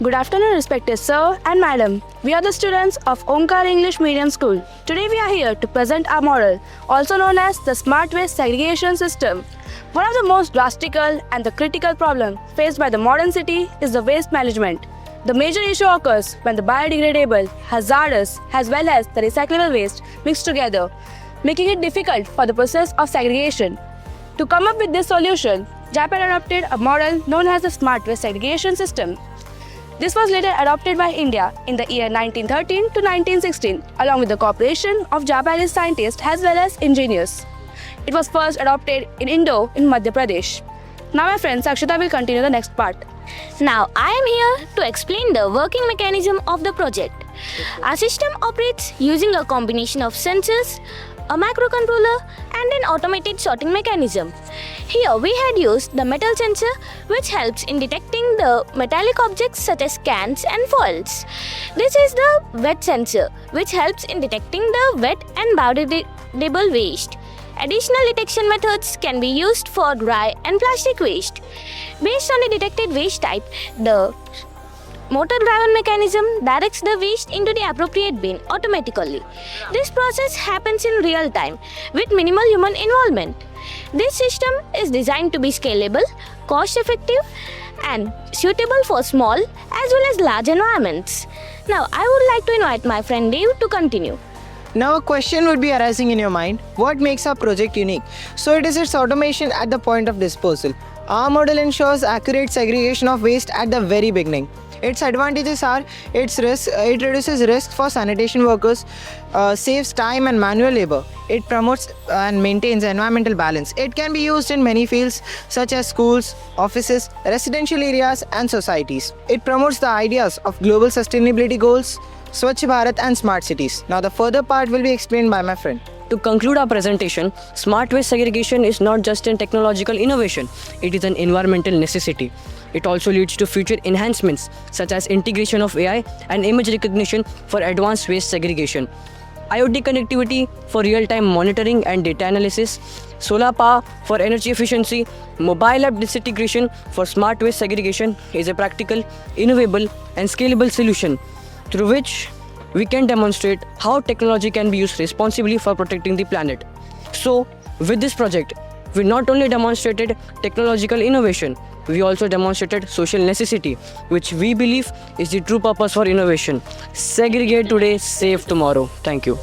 Good afternoon, respected sir and madam. We are the students of Omkar English Medium School. Today we are here to present our model, also known as the Smart Waste Segregation System. One of the most drastical and the critical problem faced by the modern city is the waste management. The major issue occurs when the biodegradable, hazardous, as well as the recyclable waste mix together, making it difficult for the process of segregation. To come up with this solution, Japan adopted a model known as the Smart Waste Segregation System. This was later adopted by India in the year 1913 to 1916, along with the cooperation of Japanese scientists as well as engineers. It was first adopted in Indo in Madhya Pradesh. Now my friend Sakshita will continue the next part. Now I am here to explain the working mechanism of the project. Our system operates using a combination of sensors, a microcontroller and an automated sorting mechanism. Here we had used the metal sensor, which helps in detecting the metallic objects such as cans and foils. This is the wet sensor, which helps in detecting the wet and biodegradable waste. Additional detection methods can be used for dry and plastic waste. Based on the detected waste type, the motor-driven mechanism directs the waste into the appropriate bin automatically. This process happens in real time with minimal human involvement. This system is designed to be scalable, cost-effective, and suitable for small as well as large environments. Now, I would like to invite my friend Dave to continue. Now a question would be arising in your mind, what makes our project unique? So it is its automation at the point of disposal. Our model ensures accurate segregation of waste at the very beginning. Its advantages are it reduces risk for sanitation workers, saves time and manual labor. It promotes and maintains environmental balance. It can be used in many fields such as schools, offices, residential areas and societies. It promotes the ideas of global sustainability goals, Swachh Bharat and smart cities. Now the further part will be explained by my friend. To conclude our presentation, smart waste segregation is not just a technological innovation, it is an environmental necessity. It also leads to future enhancements such as integration of AI and image recognition for advanced waste segregation, IoT connectivity for real-time monitoring and data analysis, solar power for energy efficiency, mobile app disintegration for smart waste segregation is a practical, innovable and scalable solution through which we can demonstrate how technology can be used responsibly for protecting the planet. So, with this project, we not only demonstrated technological innovation, we also demonstrated social necessity, which we believe is the true purpose for innovation. Segregate today, save tomorrow. Thank you.